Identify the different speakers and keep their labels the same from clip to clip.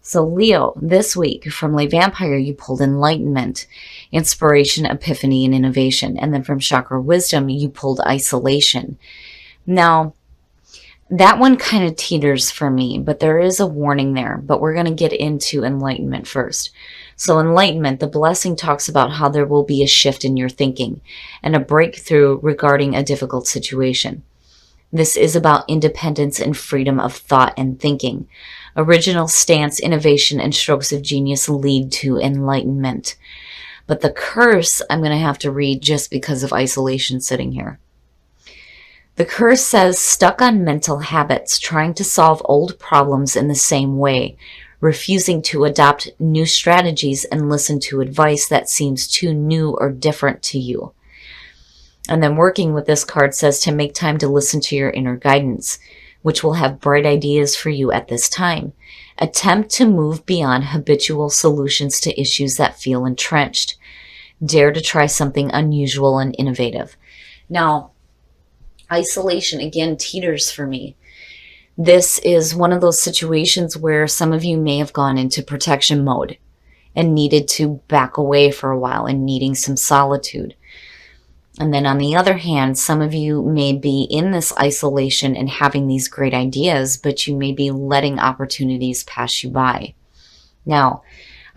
Speaker 1: So Leo, this week from Lay Vampire, you pulled enlightenment, inspiration, epiphany, and innovation. And then from Chakra Wisdom, you pulled isolation. Now, that one kind of teeters for me, but there is a warning there. But we're going to get into enlightenment first. So enlightenment, the blessing talks about how there will be a shift in your thinking and a breakthrough regarding a difficult situation. This is about independence and freedom of thought and thinking. Original stance, innovation, and strokes of genius lead to enlightenment. But the curse I'm going to have to read just because of isolation sitting here. The curse says, stuck on mental habits, trying to solve old problems in the same way, refusing to adopt new strategies and listen to advice that seems too new or different to you. And then working with this card says to make time to listen to your inner guidance, which will have bright ideas for you at this time. Attempt to move beyond habitual solutions to issues that feel entrenched. Dare to try something unusual and innovative. Now, isolation again teeters for me. This is one of those situations where some of you may have gone into protection mode and needed to back away for a while and needing some solitude. And then on the other hand, some of you may be in this isolation and having these great ideas, but you may be letting opportunities pass you by. Now,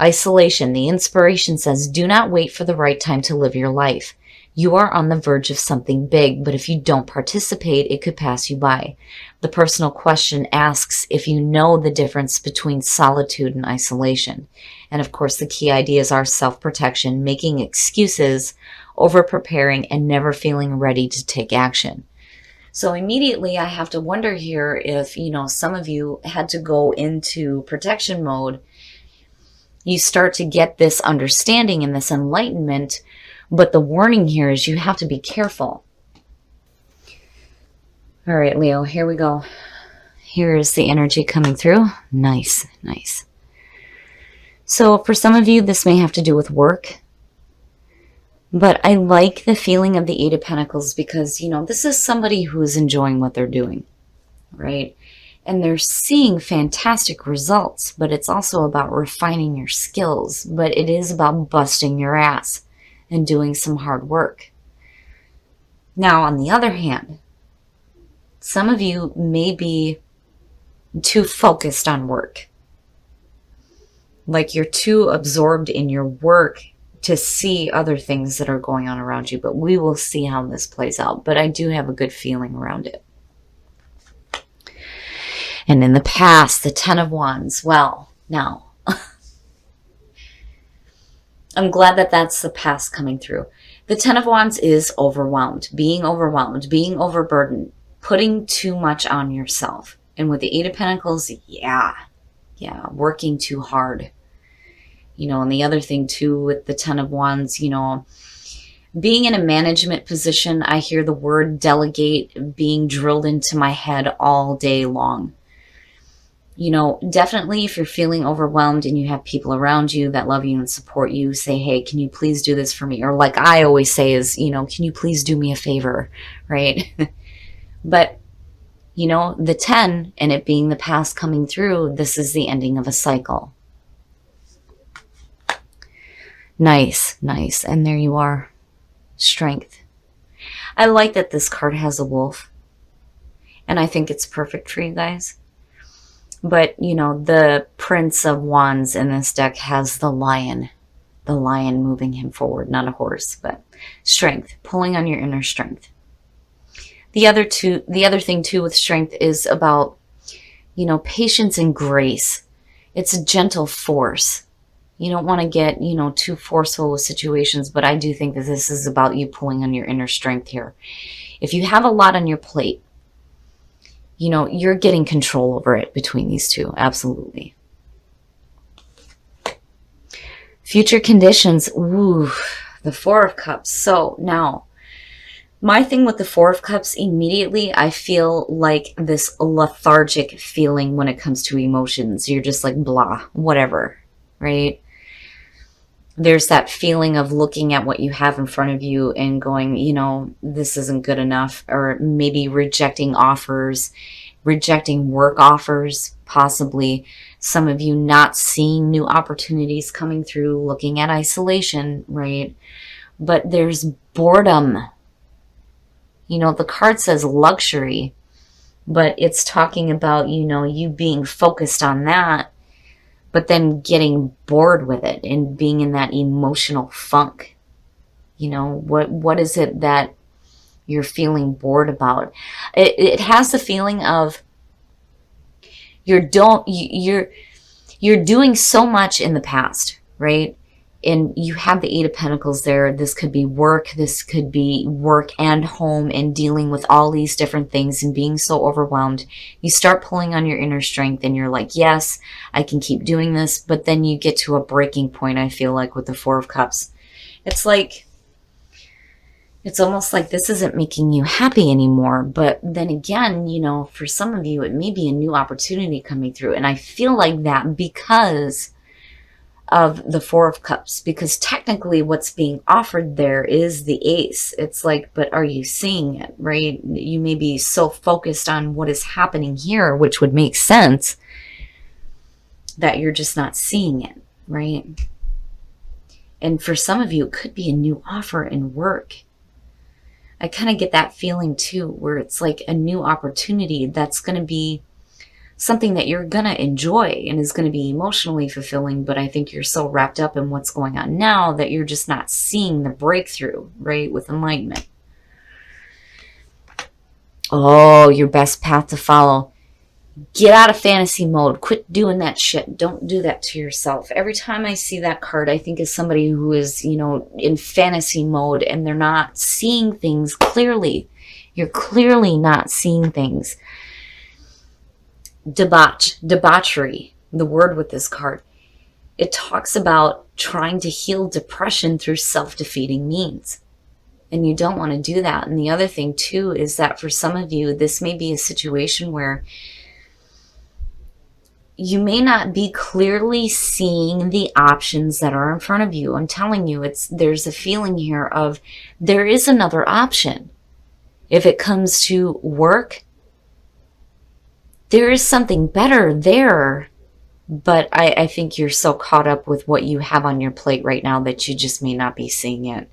Speaker 1: isolation, the inspiration says, do not wait for the right time to live your life. You are on the verge of something big, but if you don't participate, it could pass you by. The personal question asks if you know the difference between solitude and isolation. And of course, the key ideas are self-protection, making excuses, over-preparing, and never feeling ready to take action. So immediately I have to wonder here if, some of you had to go into protection mode. You start to get this understanding and this enlightenment. But the warning here is you have to be careful. All right, Leo, here we go. Here is the energy coming through. Nice, nice. So for some of you, this may have to do with work. But I like the feeling of the Eight of Pentacles because, this is somebody who is enjoying what they're doing, right? And they're seeing fantastic results, but it's also about refining your skills. But it is about busting your ass and doing some hard work. Now, on the other hand, some of you may be too focused on work. Like you're too absorbed in your work to see other things that are going on around you. But we will see how this plays out. But I do have a good feeling around it. And in the past, the Ten of Wands. Well, now, I'm glad that that's the past coming through. The Ten of Wands is overwhelmed, being overburdened, putting too much on yourself. And with the Eight of Pentacles, yeah, working too hard. And the other thing too with the Ten of Wands, being in a management position, I hear the word delegate being drilled into my head all day long. Definitely if you're feeling overwhelmed and you have people around you that love you and support you, say, hey, can you please do this for me? Or like I always say is, can you please do me a favor, right? But, the 10 and it being the past coming through, this is the ending of a cycle. Nice, nice. And there you are. Strength. I like that this card has a wolf. And I think it's perfect for you guys. But, the Prince of Wands in this deck has the lion moving him forward, not a horse, but strength, pulling on your inner strength. The other thing too with strength is about, patience and grace. It's a gentle force. You don't want to get, too forceful with situations, but I do think that this is about you pulling on your inner strength here. If you have a lot on your plate, you're getting control over it between these two. Absolutely. Future conditions. Ooh, the Four of Cups. So now, my thing with the Four of Cups, immediately I feel like this lethargic feeling when it comes to emotions. You're just like, blah, whatever, right? There's that feeling of looking at what you have in front of you and going, this isn't good enough, or maybe rejecting offers, rejecting work offers, possibly Some of you not seeing new opportunities coming through, looking at isolation, right? But there's boredom. You know, the card says luxury, but it's talking about, you know, you being focused on that, but then getting bored with it and being in that emotional funk. You know, what is it that you're feeling bored about? It has the feeling of you're doing so much in the past, right? And you have the Eight of Pentacles there. This could be work. This could be work and home and dealing with all these different things and being so overwhelmed. You start pulling on your inner strength and you're like, yes, I can keep doing this. But then you get to a breaking point, I feel like, with the Four of Cups. It's like, it's almost like this isn't making you happy anymore. But then again, you know, for some of you, it may be a new opportunity coming through. And I feel like that because of the Four of Cups, because technically what's being offered there is the Ace. It's like, but are you seeing it, right? You may be so focused on what is happening here, which would make sense, that you're just not seeing it, right? And for some of you, it could be a new offer in work. I kind of get that feeling too, where it's like a new opportunity that's going to be something that you're going to enjoy and is going to be emotionally fulfilling. But I think you're so wrapped up in what's going on now that you're just not seeing the breakthrough, right? With enlightenment. Oh, your best path to follow. Get out of fantasy mode. Quit doing that shit. Don't do that to yourself. Every time I see that card, I think of somebody who is, you know, in fantasy mode and they're not seeing things clearly. You're clearly not seeing things. Debauchery, the word with this card. It talks about trying to heal depression through self-defeating means. And you don't want to do that. And the other thing too is that for some of you, this may be a situation where you may not be clearly seeing the options that are in front of you. I'm telling you, there's a feeling here of there is another option. If it comes to work, there is something better there, but I think you're so caught up with what you have on your plate right now that you just may not be seeing it.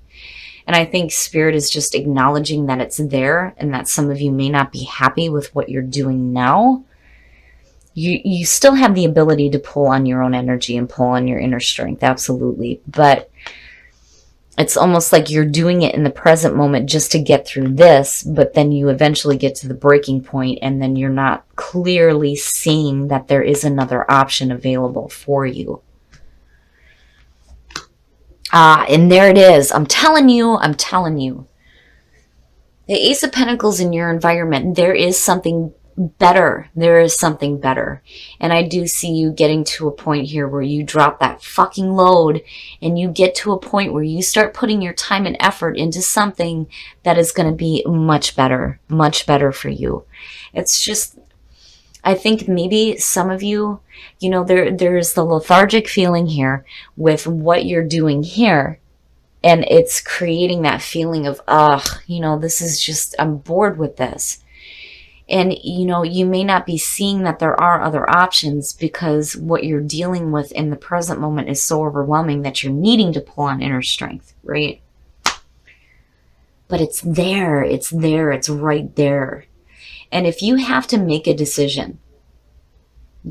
Speaker 1: And I think Spirit is just acknowledging that it's there and that some of you may not be happy with what you're doing now. You still have the ability to pull on your own energy and pull on your inner strength, absolutely. But it's almost like you're doing it in the present moment just to get through this, but then you eventually get to the breaking point and then you're not clearly seeing that there is another option available for you. And there it is. I'm telling you. The Ace of Pentacles in your environment, there is something better. There is something better. And I do see you getting to a point here where you drop that fucking load and you get to a point where you start putting your time and effort into something that is going to be much better for you. It's just, I think maybe some of you, you know, there's the lethargic feeling here with what you're doing here. And it's creating that feeling of, you know, this is just, I'm bored with this. And, you know, you may not be seeing that there are other options because what you're dealing with in the present moment is so overwhelming that you're needing to pull on inner strength, right? But it's there, it's right there. And if you have to make a decision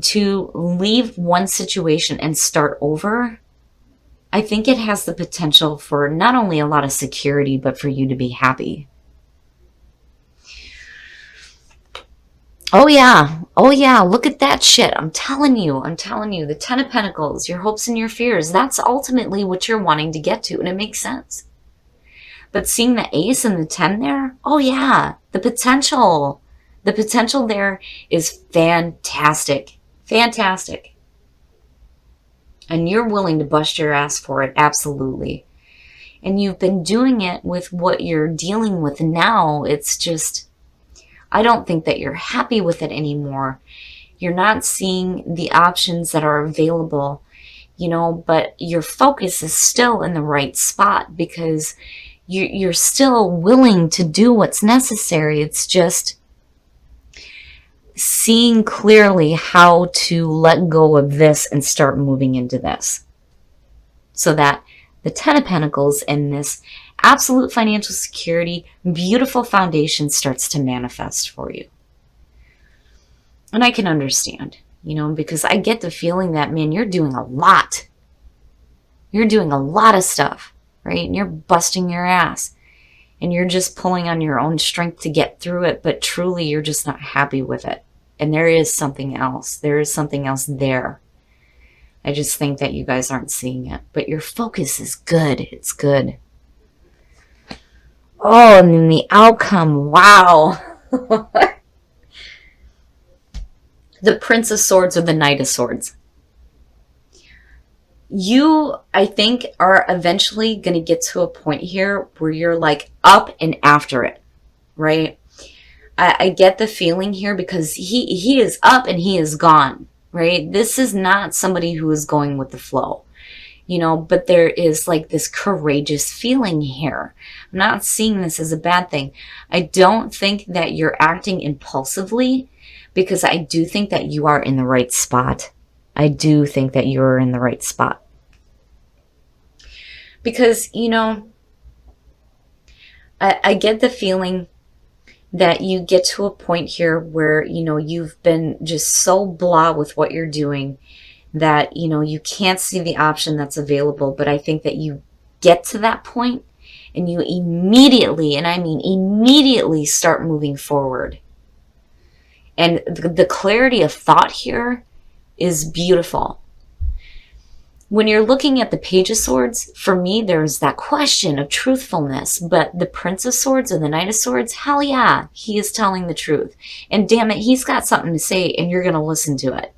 Speaker 1: to leave one situation and start over, I think it has the potential for not only a lot of security, but for you to be happy. Oh yeah, look at that shit. I'm telling you, the Ten of Pentacles, your hopes and your fears, that's ultimately what you're wanting to get to, and it makes sense. But seeing the Ace and the 10 there, oh yeah, the potential there is fantastic. And you're willing to bust your ass for it, absolutely. And you've been doing it with what you're dealing with now. It's just, I don't think that you're happy with it anymore. You're not seeing the options that are available, you know, but your focus is still in the right spot because you're still willing to do what's necessary. It's just seeing clearly how to let go of this and start moving into this. So that the Ten of Pentacles and this absolute financial security, beautiful foundation starts to manifest for you. And I can understand, because I get the feeling that, man, you're doing a lot. You're doing a lot of stuff, right? And you're busting your ass. And you're just pulling on your own strength to get through it, but truly you're just not happy with it. And there is something else. There is something else there. I just think that you guys aren't seeing it. But your focus is good. It's good. Oh, and then the outcome. Wow. The Prince of Swords or the Knight of Swords. You, I think, are eventually going to get to a point here where you're like up and after it, right? I get the feeling here because he is up and he is gone, right? This is not somebody who is going with the flow, but there is like this courageous feeling here. I'm not seeing this as a bad thing. I don't think that you're acting impulsively because I do think that you are in the right spot. I do think that you're in the right spot. Because, I get the feeling that you get to a point here where, you've been just so blah with what you're doing that, you can't see the option that's available. But I think that you get to that point and you immediately, and I mean immediately, start moving forward. And the clarity of thought here is beautiful. When you're looking at the Page of Swords, for me, there's that question of truthfulness. But the Prince of Swords and the Knight of Swords, hell yeah, he is telling the truth. And damn it, he's got something to say and you're going to listen to it.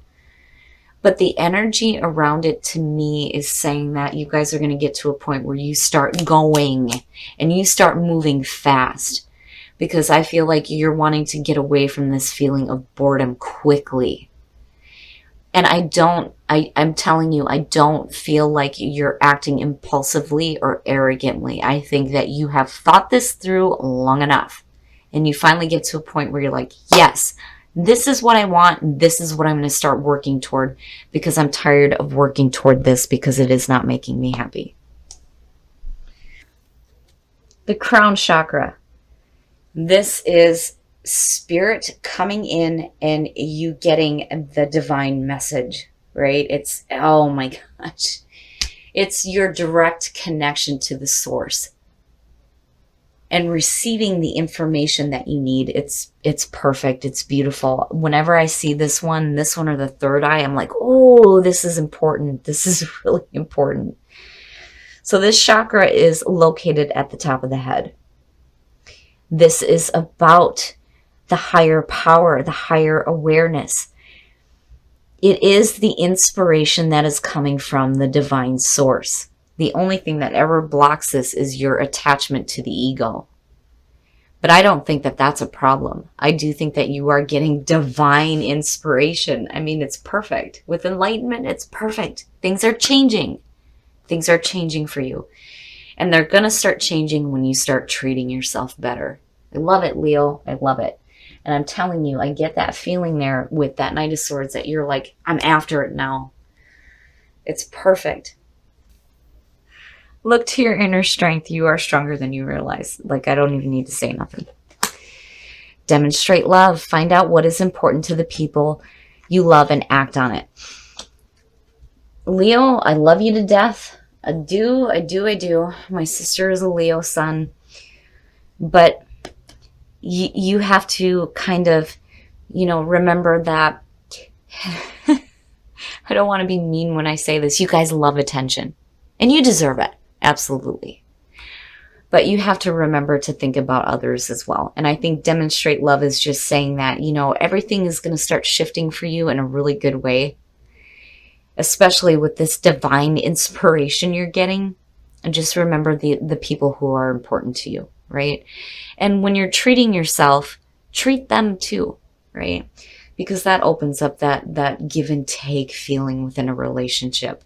Speaker 1: But the energy around it to me is saying that you guys are going to get to a point where you start going and you start moving fast. Because I feel like you're wanting to get away from this feeling of boredom quickly. And I'm telling you, I don't feel like you're acting impulsively or arrogantly. I think that you have thought this through long enough. And you finally get to a point where you're like, yes, this is what I want. This is what I'm going to start working toward because I'm tired of working toward this because it is not making me happy. The crown chakra. This is spirit coming in and you getting the divine message, right? It's, oh my gosh, it's your direct connection to the source and receiving the information that you need. It's perfect. It's beautiful. Whenever I see this one or the third eye, I'm like, oh, this is important. This is really important. So this chakra is located at the top of the head. This is about the higher power, the higher awareness. It is the inspiration that is coming from the divine source. The only thing that ever blocks this is your attachment to the ego. But I don't think that that's a problem. I do think that you are getting divine inspiration. I mean, it's perfect. With enlightenment, it's perfect. Things are changing. Things are changing for you. And they're going to start changing when you start treating yourself better. I love it, Leo. I love it. And I'm telling you, I get that feeling there with that Knight of Swords that you're like, I'm after it now. It's perfect. Look to your inner strength. You are stronger than you realize. Like, I don't even need to say nothing. Demonstrate love. Find out what is important to the people you love and act on it. Leo, I love you to death. I do. My sister is a Leo sun. But you have to kind of, remember that. I don't want to be mean when I say this. You guys love attention. And you deserve it. Absolutely. But you have to remember to think about others as well. And I think demonstrate love is just saying that, everything is going to start shifting for you in a really good way. Especially with this divine inspiration you're getting. And just remember the people who are important to you, right? And when you're treating yourself, treat them too, right? Because that opens up that give and take feeling within a relationship.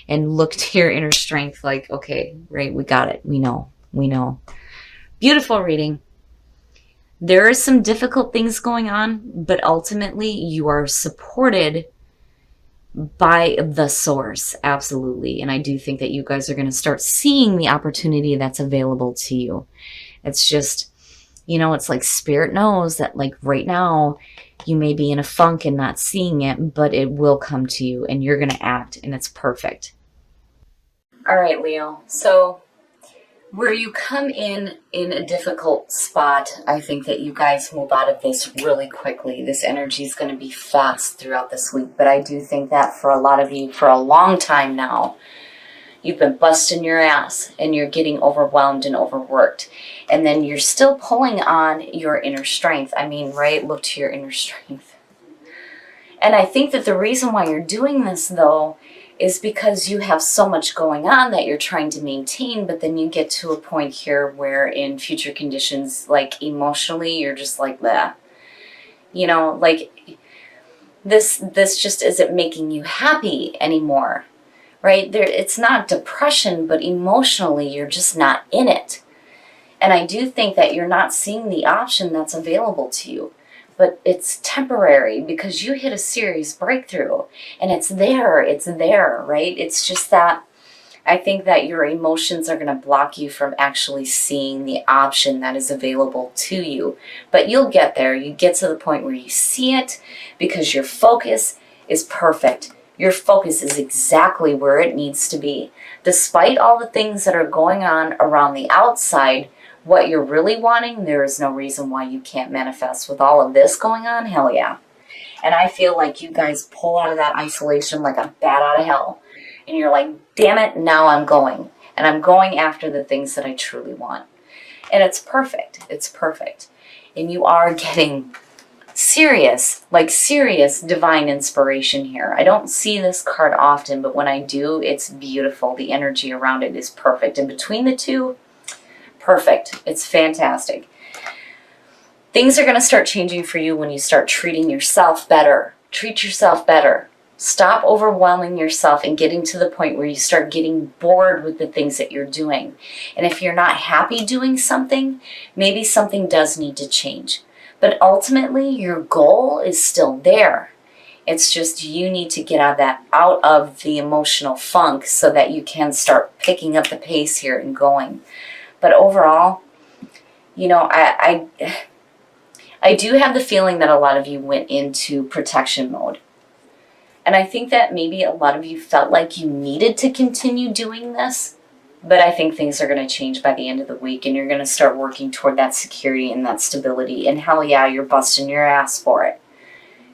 Speaker 1: And look to your inner strength like, okay, right, we got it. We know. Beautiful reading. There are some difficult things going on, but ultimately you are supported by the source. Absolutely. And I do think that you guys are going to start seeing the opportunity that's available to you. It's just, it's like spirit knows that like right now you may be in a funk and not seeing it, but it will come to you and you're going to act, and it's perfect. All right, Leo. So where you come in a difficult spot, I think that you guys move out of this really quickly. This energy is going to be fast throughout this week, but I do think that for a lot of you, for a long time now, you've been busting your ass and you're getting overwhelmed and overworked. And then you're still pulling on your inner strength. I mean, right? Look to your inner strength. And I think that the reason why you're doing this, though, is because you have so much going on that you're trying to maintain, but then you get to a point here where in future conditions, like emotionally, you're just like, bleh. Like this just isn't making you happy anymore, right? It's not depression, but emotionally, you're just not in it. And I do think that you're not seeing the option that's available to you. But it's temporary because you hit a serious breakthrough and it's there, right? It's just that I think that your emotions are going to block you from actually seeing the option that is available to you. But you'll get there. You get to the point where you see it because your focus is perfect. Your focus is exactly where it needs to be. Despite all the things that are going on around the outside, what you're really wanting, there is no reason why you can't manifest. With all of this going on, hell yeah. And I feel like you guys pull out of that isolation like a bat out of hell. And you're like, damn it, now I'm going. And I'm going after the things that I truly want. And it's perfect. It's perfect. And you are getting serious divine inspiration here. I don't see this card often, but when I do, it's beautiful. The energy around it is perfect. And between the two, perfect. It's fantastic. Things are going to start changing for you when you start treating yourself better. Treat yourself better. Stop overwhelming yourself and getting to the point where you start getting bored with the things that you're doing. And if you're not happy doing something, maybe something does need to change. But ultimately, your goal is still there. It's just you need to get out of the emotional funk so that you can start picking up the pace here and going. But overall, I do have the feeling that a lot of you went into protection mode. And I think that maybe a lot of you felt like you needed to continue doing this. But I think things are going to change by the end of the week. And you're going to start working toward that security and that stability. And hell yeah, you're busting your ass for it.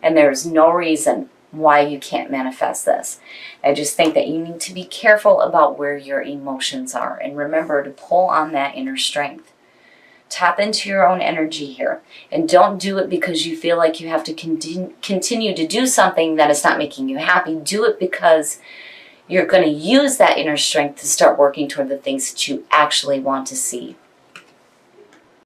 Speaker 1: And there's no reason why you can't manifest this. I just think that you need to be careful about where your emotions are. And remember to pull on that inner strength. Tap into your own energy here. And don't do it because you feel like you have to continue to do something that is not making you happy. Do it because you're going to use that inner strength to start working toward the things that you actually want to see.